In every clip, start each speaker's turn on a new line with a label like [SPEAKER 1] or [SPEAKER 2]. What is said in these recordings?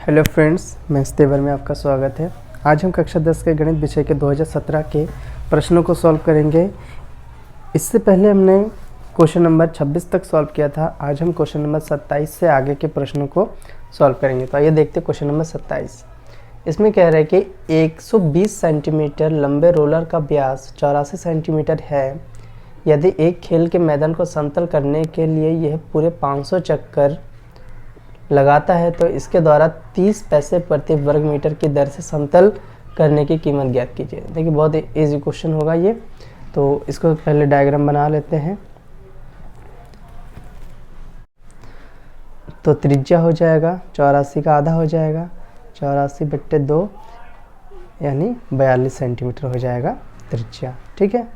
[SPEAKER 1] Hello friends, maths तेवर में आपका स्वागत है। आज हम कक्षा 10 के गणित विषय के 2017 के प्रश्नों को सॉल्व करेंगे। इससे पहले हमने क्वेश्चन नंबर 26 तक सॉल्व किया था। आज हम क्वेश्चन नंबर 27 से आगे के प्रश्नों को सॉल्व करेंगे। तो आइए देखते हैं क्वेश्चन नंबर 27। इसमें कह रहा है कि 120 सेंटीमीटर लंबे रोलर का व्यास 84 सेंटीमीटर है। यदि एक खेल के मैदान को समतल करने के लिए यह पूरे 500 चक्कर लगाता है तो इसके द्वारा 30 पैसे प्रति वर्ग मीटर की दर से समतल करने की कीमत ज्ञात कीजिए। देखिए बहुत इजी क्वेश्चन होगा ये। तो इसको पहले डायग्राम बना लेते हैं। तो त्रिज्या हो जाएगा 84 का आधा हो जाएगा 84/2 यानी 42 सेंटीमीटर हो जाएगा त्रिज्या। ठीक है।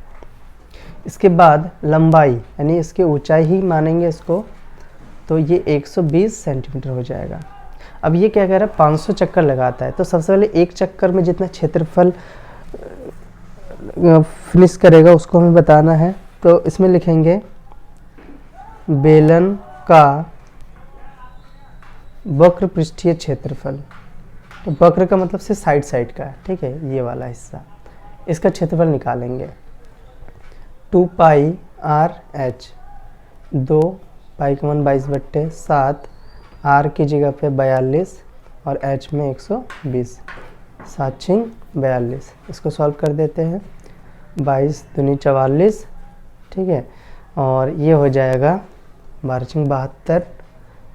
[SPEAKER 1] इसके बाद लंबाई यानी इसकी ऊंचाई ही मानेंगे इसको, तो ये 120 सेंटीमीटर हो जाएगा। अब ये क्या कह रहा है, 500 चक्कर लगाता है। तो सबसे पहले एक चक्कर में जितना क्षेत्रफल फिनिश करेगा उसको हमें बताना है। तो इसमें लिखेंगे बेलन का वक्र पृष्ठीय क्षेत्रफल। तो वक्र का मतलब से साइड का है। ठीक है, ये वाला हिस्सा, इसका क्षेत्रफल निकालेंगे। 2πr/h 2 पाई का मान 22/7, r की जगह पे 42 और h में 120, 7×6 42। इसको सॉल्व कर देते हैं। 22 दूनी 44। ठीक है, और ये हो जाएगा 12×6 72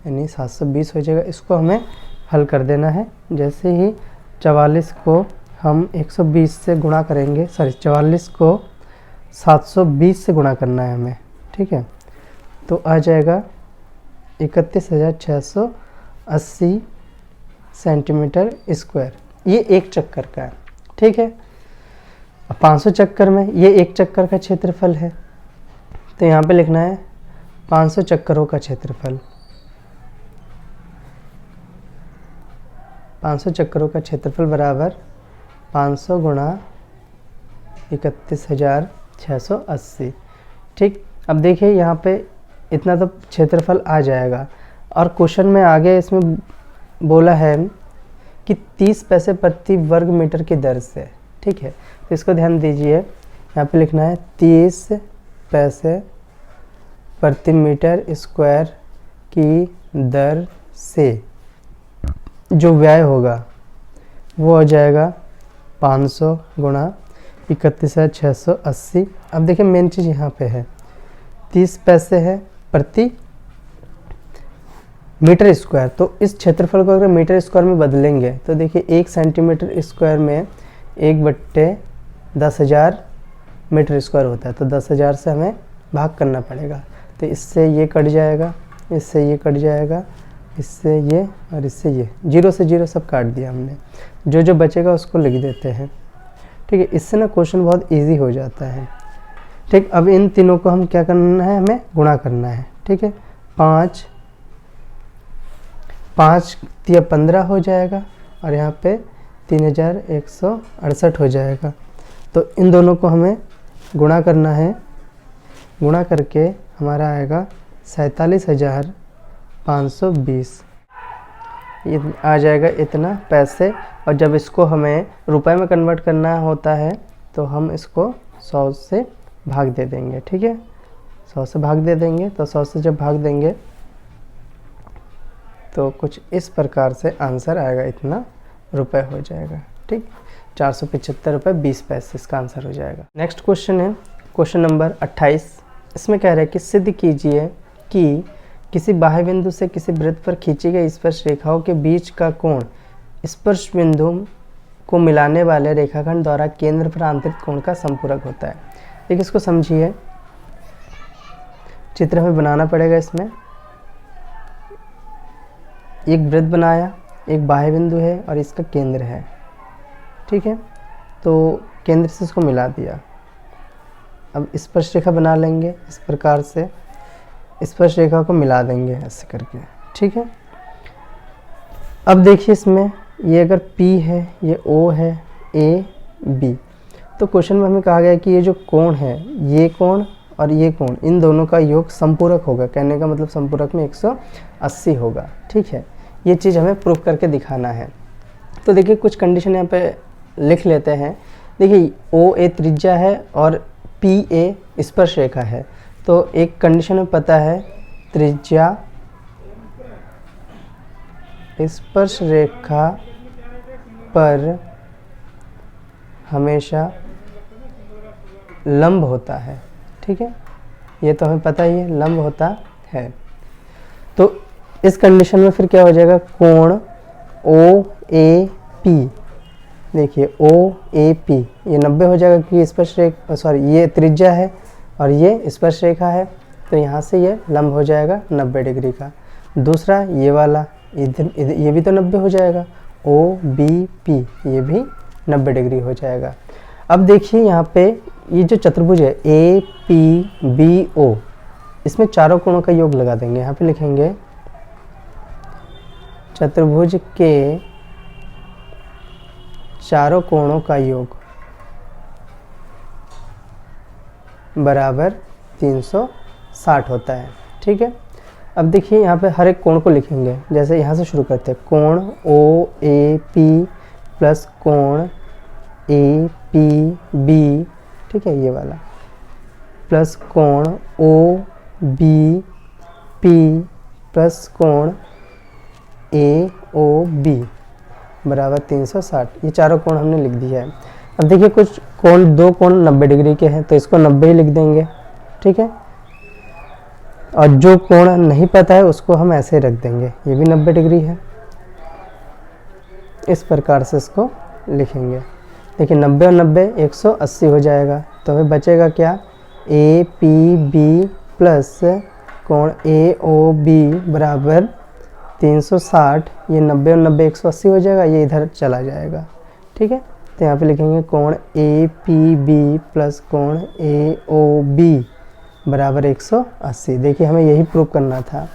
[SPEAKER 1] यानी 720 हो जाएगा। इसको हमें हल कर देना है। जैसे ही 44 को हम 120 से गुणा करेंगे, 44 को 720 से गुणा करना है हमें। ठीक है, तो आ जाएगा 31,680 सेंटीमीटर स्क्वायर। ये एक चक्कर का है। ठीक है, 500 चक्कर में ये एक चक्कर का क्षेत्रफल है। तो यहाँ पे लिखना है 500 चक्करों का क्षेत्रफल। 500 चक्करों का क्षेत्रफल बराबर 500 गुणा 31,680। ठीक, अब देखिए यहाँ पे इतना तो क्षेत्रफल आ जाएगा। और क्वेश्चन में आगे इसमें बोला है कि 30 पैसे प्रति वर्ग मीटर की दर से। ठीक है, तो इसको ध्यान दीजिए। यहाँ पे लिखना है 30 पैसे प्रति मीटर स्क्वायर की दर से जो व्यय होगा वो हो जाएगा 500 गुणा 31,680। अब देखिए मेन चीज़ यहाँ पे है 30 पैसे है प्रति मीटर स्क्वायर। तो इस क्षेत्रफल को अगर मीटर स्क्वायर में बदलेंगे तो देखिए 1 सेंटीमीटर स्क्वायर में 1/10,000 मीटर स्क्वायर होता है। तो 10,000 से हमें भाग करना पड़ेगा। तो इससे ये कट जाएगा, इससे ये कट जाएगा, इससे ये और इससे ये, 0 से 0 सब काट दिया हमने। जो जो बचेगा उसको लिख देते हैं। ठीक है, इससे ना क्वेश्चन बहुत ईजी हो जाता है। ठीक, अब इन तीनों को हम क्या करना है, हमें गुणा करना है। ठीक है, 5 या 15 हो जाएगा और यहाँ पे 3168 हो जाएगा। तो इन दोनों को हमें गुणा करना है। गुणा करके हमारा आएगा 47,520। ये आ जाएगा इतना पैसे। और जब इसको हमें रुपए में कन्वर्ट करना होता है तो हम इसको 100 से भाग दे देंगे। ठीक है, 100 से भाग दे देंगे। तो 100 से जब भाग देंगे तो कुछ इस प्रकार से आंसर आएगा, इतना रुपए हो जाएगा। ठीक, 475 रुपये 20 पैसे इसका आंसर हो जाएगा। नेक्स्ट क्वेश्चन है क्वेश्चन नंबर 28। इसमें कह रहा है कि सिद्ध कीजिए कि किसी बाह्य बिंदु से किसी वृत्त पर खींची गई स्पर्श रेखाओं के बीच का कोण स्पर्श बिंदु को मिलाने वाले रेखाखंड द्वारा केंद्र पर आंतरिक कोण का संपूरक होता है। देखिए इसको समझिए, चित्र हमें बनाना पड़ेगा। इसमें एक वृत्त बनाया, एक बाह्य बिंदु है और इसका केंद्र है। ठीक है, तो केंद्र से इसको मिला दिया। अब स्पर्श रेखा बना लेंगे इस प्रकार से, स्पर्श रेखा को मिला देंगे ऐसे करके। ठीक है, अब देखिए इसमें ये अगर P है, ये O है, A B, तो क्वेश्चन में हमें कहा गया है कि ये जो कोण है, ये कोण और ये कोण, इन दोनों का योग संपूरक होगा। कहने का मतलब संपूरक में 180 होगा। ठीक है, ये चीज़ हमें प्रूव करके दिखाना है। तो देखिए कुछ कंडीशन यहाँ पे लिख लेते हैं। देखिए OA त्रिज्या है और PA स्पर्श रेखा है। तो एक कंडीशन में पता है त्रिज्या स्पर्श रेखा पर हमेशा लंब होता है, ठीक है, ये तो हमें पता ही है, लंब होता है। तो इस कंडीशन में फिर क्या हो जाएगा, कोण OAP, देखिए OAP ये 90 हो जाएगा क्योंकि स्पर्श रेखा, सॉरी ये त्रिज्या है और ये स्पर्श रेखा है, तो यहाँ से ये लंब हो जाएगा 90 डिग्री का। दूसरा ये वाला इधर ये भी तो 90 हो जाएगा, OBP ये भी 90 डिग्री हो जाएगा। अब देखिए यहाँ पे ये जो चतुर्भुज है APBO, इसमें चारों कोणों का योग लगा देंगे। यहाँ पे लिखेंगे चतुर्भुज के चारों कोणों का योग बराबर 360 होता है, ठीक है। अब देखिए यहाँ पे हर एक कोण को लिखेंगे, जैसे यहाँ से शुरू करते हैं, कोण OAP प्लस कोण APB, ठीक है, ये वाला प्लस कोण OBP प्लस कोण AOB बराबर 360। ये चारों कोण हमने लिख दिया है। अब देखिए कुछ कोण, दो कोण 90 डिग्री के हैं तो इसको 90 ही लिख देंगे, ठीक है। और जो कोण नहीं पता है उसको हम ऐसे रख देंगे, ये भी 90 डिग्री है, इस प्रकार से इसको लिखेंगे। देखिए 90 और 90 180 हो जाएगा, तो हमें बचेगा क्या, APB प्लस कोण AOB बराबर 360। ये 90 और 90 180 हो जाएगा, ये इधर चला जाएगा, ठीक है। तो यहाँ पे लिखेंगे कोण APB प्लस कोण AOB बराबर 180। देखिए हमें यही प्रूव करना था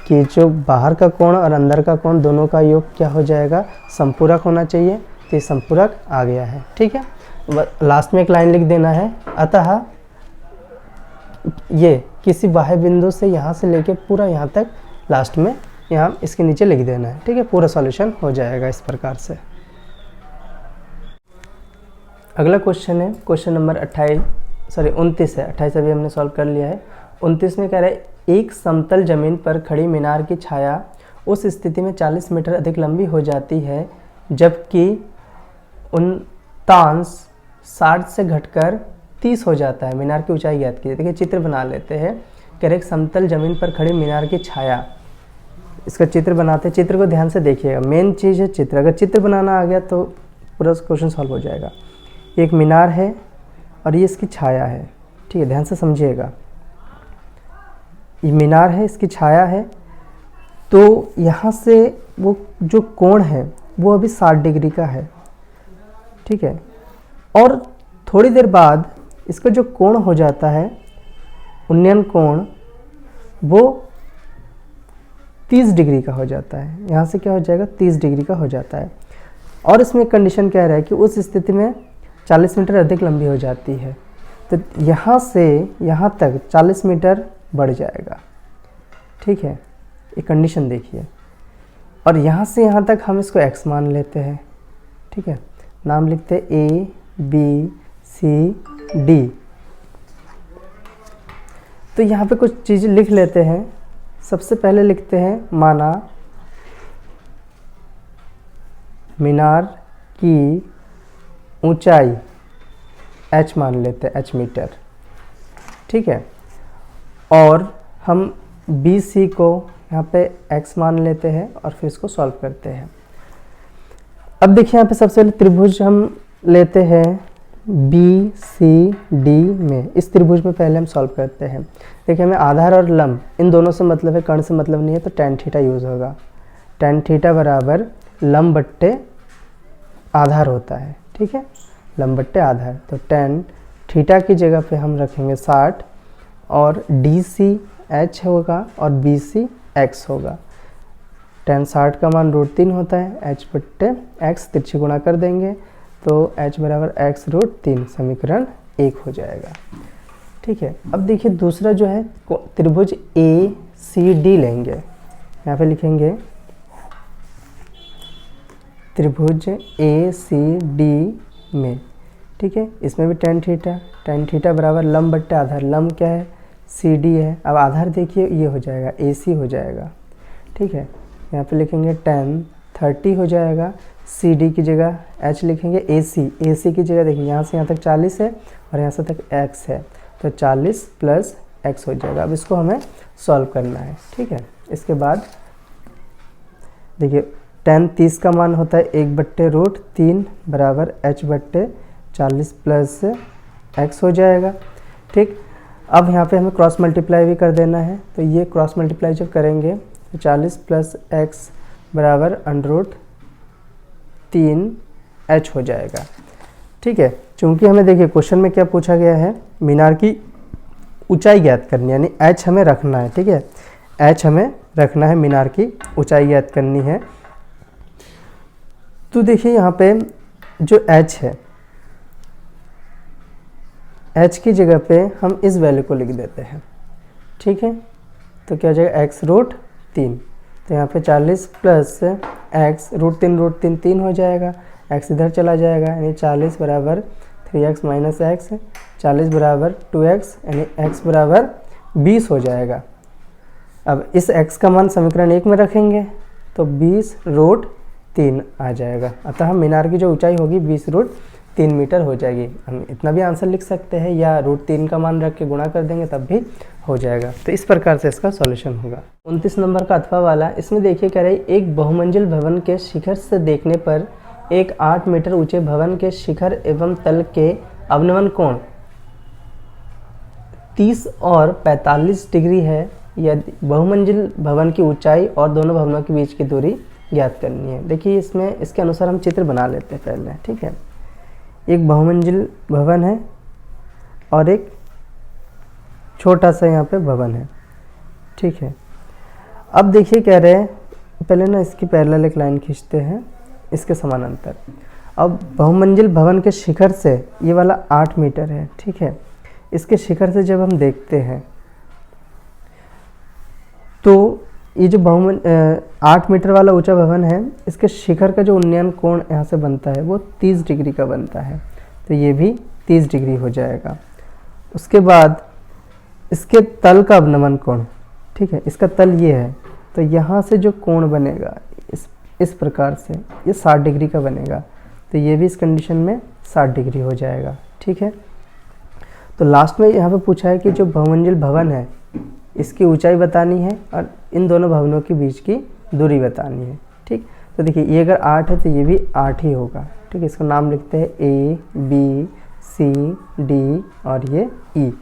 [SPEAKER 1] कि जो बाहर का कोण और अंदर का कोण दोनों का योग क्या हो जाएगा, समपूरक होना चाहिए। तो ये समपूरक आ गया है, ठीक है। लास्ट में एक लाइन लिख देना है, अतः ये किसी बाह्य बिंदु से यहाँ से लेके पूरा यहाँ तक लास्ट में यहाँ इसके नीचे लिख देना है, ठीक है। पूरा सॉल्यूशन हो जाएगा इस प्रकार से। अगला क्वेश्चन है क्वेश्चन नंबर 29 है, 28 अभी हमने सॉल्व कर लिया है। 29 में कह रहा है एक समतल जमीन पर खड़ी मीनार की छाया उस स्थिति में 40 मीटर अधिक लंबी हो जाती है जबकि उनतांश 60 से घटकर 30 हो जाता है। मीनार की ऊंचाई ज्ञात कीजिए। देखिए चित्र बना लेते हैं। कह रहे एक समतल जमीन पर खड़ी मीनार की छाया, इसका चित्र बनाते हैं। चित्र को ध्यान से देखिएगा, मेन चीज़ है चित्र। अगर चित्र बनाना आ गया तो पूरा क्वेश्चन सॉल्व हो जाएगा। एक मीनार है और ये इसकी छाया है, ठीक है, ध्यान से समझिएगा। ये मीनार है, इसकी छाया है, तो यहाँ से वो जो कोण है वो अभी 60 डिग्री का है, ठीक है। और थोड़ी देर बाद इसका जो कोण हो जाता है उन्नयन कोण, वो 30 डिग्री का हो जाता है। यहाँ से क्या हो जाएगा, 30 डिग्री का हो जाता है। और इसमें कंडीशन क्या रहा है कि उस स्थिति में 40 मीटर अधिक लंबी हो जाती है, तो यहाँ से यहाँ तक 40 मीटर बढ़ जाएगा, ठीक है। एक कंडीशन देखिए, और यहाँ से यहाँ तक हम इसको x मान लेते हैं, ठीक है। नाम लिखते हैं A B C D। तो यहाँ पे कुछ चीज़ें लिख लेते हैं। सबसे पहले लिखते हैं, माना मीनार की ऊंचाई h मान लेते हैं, h मीटर, ठीक है। और हम BC को यहाँ पे x मान लेते हैं और फिर इसको सॉल्व करते हैं। अब देखिए यहाँ पे सबसे पहले त्रिभुज हम लेते हैं BCD में। इस त्रिभुज में पहले हम सॉल्व करते हैं। देखिए हमें आधार और लंब इन दोनों से मतलब है, कर्ण से मतलब नहीं है, तो tan थीटा यूज़ होगा। tan थीटा बराबर लंब बट्टे आधार होता है, ठीक है, लंब बट्टे आधार। तो tan थीटा की जगह पे हम रखेंगे 60 और DC h होगा और BC x होगा। tan 60 का मान √3 होता है, h बट्टे x तिरछी गुणा कर देंगे तो h बराबर x √3, समीकरण 1 हो जाएगा, ठीक है। अब देखिए दूसरा जो है त्रिभुज ACD लेंगे। यहाँ पे लिखेंगे त्रिभुज ACD में, ठीक है। इसमें भी tan थीटा बराबर लंब बट्टे आधार, लंब क्या है CD है, अब आधार देखिए ये हो जाएगा AC हो जाएगा, ठीक है। यहाँ पे लिखेंगे tan 30 हो जाएगा, CD की जगह H लिखेंगे, AC की जगह देखिए यहाँ से यहाँ तक 40 है और यहाँ से तक x है, तो 40 प्लस x हो जाएगा। अब इसको हमें सॉल्व करना है, ठीक है। इसके बाद देखिए tan 30 का मान होता है 1/√3 बराबर h बट्टे 40 प्लस x हो जाएगा, ठीक। अब यहाँ पे हमें क्रॉस मल्टीप्लाई भी कर देना है, तो ये क्रॉस मल्टीप्लाई जब करेंगे तो 40 प्लस x बराबर √3h हो जाएगा, ठीक है। चूँकि हमें देखिए क्वेश्चन में क्या पूछा गया है, मीनार की ऊंचाई ज्ञात करनी है, यानी h हमें रखना है, ठीक है। h हमें रखना है, मीनार की ऊंचाई ज्ञात करनी है। तो देखिए यहाँ पे जो h है, h की जगह पे हम इस वैल्यू को लिख देते हैं, ठीक है। तो क्या हो जाएगा x√3, तो यहाँ पे 40 प्लस x √3 3 हो जाएगा, x इधर चला जाएगा, यानी 40 बराबर 3x माइनस x, 40 बराबर 2x, यानी x बराबर 20 हो जाएगा। अब इस x का मान समीकरण 1 में रखेंगे तो 20√3 आ जाएगा, अतः मीनार की जो ऊंचाई होगी 20√3 मीटर हो जाएगी। हम इतना भी आंसर लिख सकते हैं या √3 का मान रख के गुणा कर देंगे तब भी हो जाएगा। तो इस प्रकार से इसका सॉल्यूशन होगा। 29 नंबर का अथवा वाला, इसमें देखिए कह रहे एक बहुमंजिल भवन के शिखर से देखने पर एक 8 मीटर ऊंचे भवन के शिखर एवं तल के अवनमन कोण 30 और 45 डिग्री है। यदि बहुमंजिल भवन की ऊंचाई और दोनों भवनों के बीच की दूरी ज्ञात करनी है। देखिए इसमें इसके अनुसार हम चित्र बना लेते हैं पहले, ठीक है। एक बहुमंजिल भवन है और एक छोटा सा यहाँ पे भवन है, ठीक है। अब देखिए कह रहे हैं, पहले ना इसकी पैरेलल एक लाइन खींचते हैं इसके समानांतर। अब बहुमंजिल भवन के शिखर से ये वाला 8 मीटर है, ठीक है। इसके शिखर से जब हम देखते हैं तो ये जो 8 मीटर वाला ऊंचा भवन है, इसके शिखर का जो उन्नयन कोण यहाँ से बनता है वो 30 डिग्री का बनता है, तो ये भी 30 डिग्री हो जाएगा। उसके बाद इसके तल का अवनमन कोण, ठीक है, इसका तल ये है, तो यहाँ से जो कोण बनेगा इस प्रकार से ये 60 डिग्री का बनेगा, तो ये भी इस कंडीशन में 60 डिग्री हो जाएगा, ठीक है। तो लास्ट में यहाँ पे पूछा है कि जो बहुमंजिल भवन है इसकी ऊंचाई बतानी है और इन दोनों भवनों के बीच की दूरी बतानी है, ठीक। तो देखिए ये अगर 8 है तो ये भी 8 ही होगा, ठीक है। इसका नाम लिखते हैं A, B, C, D और ये E।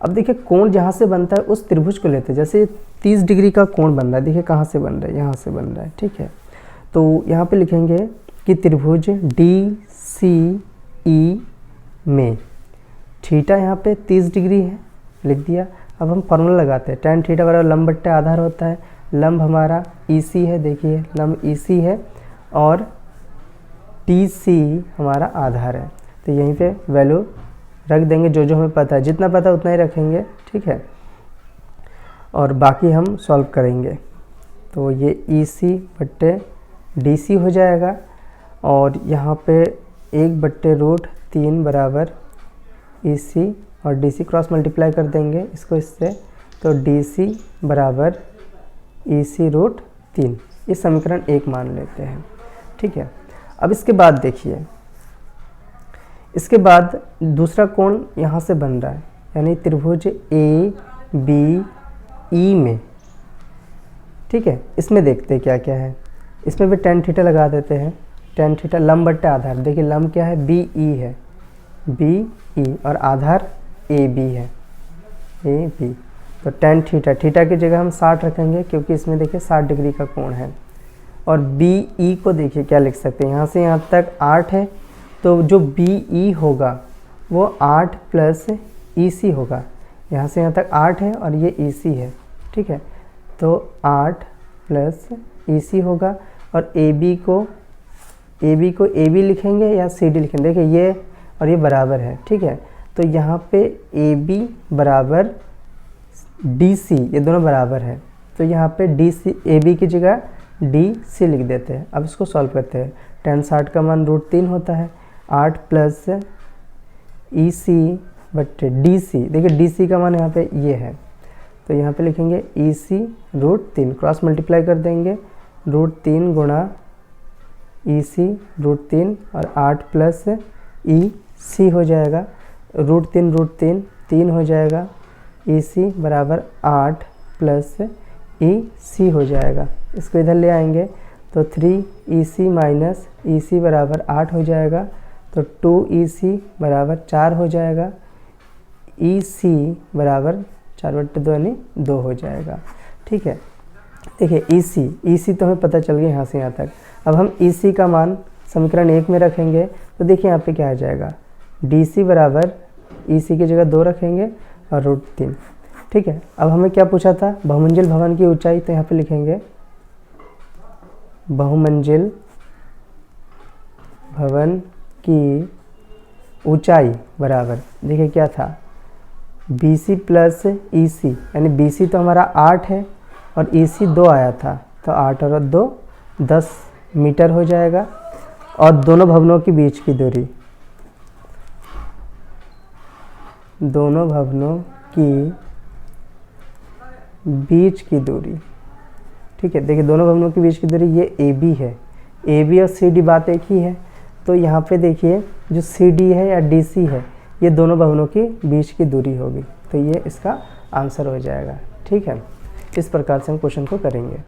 [SPEAKER 1] अब देखिए कोण जहाँ से बनता है उस त्रिभुज को लेते हैं, जैसे 30 डिग्री का कोण बन रहा है, देखिए कहाँ से बन रहा है, यहाँ से बन रहा है, ठीक है। तो यहाँ पे लिखेंगे कि त्रिभुज DCE में थीटा यहाँ पे 30 डिग्री है, लिख दिया। अब हम फॉर्मूला लगाते हैं, tan थीटा बराबर लंब बट्टे आधार होता है, लंब हमारा EC है, देखिए लंब EC है और TC हमारा आधार है, तो यहीं पे वैल्यू रख देंगे, जो हमें पता है, जितना पता है उतना ही रखेंगे, ठीक है। और बाकी हम सॉल्व करेंगे, तो ये EC बट्टे DC हो जाएगा और यहाँ पे 1/√3 बराबर EC और DC क्रॉस मल्टीप्लाई कर देंगे इसको इससे, तो DC बराबर EC√3, इस समीकरण 1 मान लेते हैं, ठीक है। अब इसके बाद देखिए, इसके बाद दूसरा कोण यहाँ से बन रहा है, यानी त्रिभुज ABE में, ठीक है। इसमें देखते हैं क्या क्या है, इसमें भी tan थीटा लगा देते हैं। tan थीटा लंब बट्टे आधार, देखिए लंब क्या है BE है, BE और आधार AB है, AB। तो tan थीटा की जगह हम 60 रखेंगे क्योंकि इसमें देखिए 60 डिग्री का कोण है। और BE को देखिए क्या लिख सकते हैं, यहाँ से यहाँ तक 8 है, तो जो BE होगा वो 8 प्लस EC होगा, यहाँ से यहाँ तक 8 है और ये EC है, ठीक है। तो 8 प्लस EC होगा और AB को AB लिखेंगे या CD लिखेंगे, देखिए ये और ये बराबर है, ठीक है। तो यहाँ पे AB बराबर DC, ये दोनों बराबर है, तो यहाँ पे DC AB की जगह DC लिख देते हैं। अब इसको सॉल्व करते हैं, tan 60 का मान √3 होता है। 8 प्लस EC बटे DC, देखिए DC का मान यहाँ पे ये है, तो यहाँ पे लिखेंगे EC √3, क्रॉस मल्टीप्लाई कर देंगे, √3 गुणा EC √3 और 8 प्लस EC हो जाएगा, √3 3 हो जाएगा, EC बराबर 8 प्लस EC हो जाएगा। इसको इधर ले आएंगे तो 3EC माइनस EC बराबर 8 हो जाएगा, तो 2EC बराबर 4 हो जाएगा, EC बराबर 4/2 यानी 2 हो जाएगा। ठीक है, देखिए EC तो हमें पता चल गया यहाँ से यहाँ तक। अब हम EC का मान समीकरण 1 में रखेंगे तो देखिए यहाँ पे क्या आ जाएगा, DC बराबर EC की जगह 2 रखेंगे और √3। ठीक है, अब हमें क्या पूछा था, बहुमंजिल भवन की ऊंचाई, तो यहाँ पे लिखेंगे बहुमंजिल भवन की ऊंचाई बराबर, देखिए क्या था, BC प्लस EC, यानी BC तो हमारा 8 है और EC 2 आया था, तो 8 और 2 10 मीटर हो जाएगा। और दोनों भवनों के बीच की दूरी, दोनों भवनों की बीच की दूरी, ठीक है, देखिए दोनों भवनों के बीच की दूरी ये AB है, AB और CD बात एक ही है, तो यहाँ पे देखिए जो CD है या DC है, ये दोनों भवनों के बीच की दूरी होगी, तो ये इसका आंसर हो जाएगा। ठीक है, इस प्रकार से हम क्वेश्चन को करेंगे।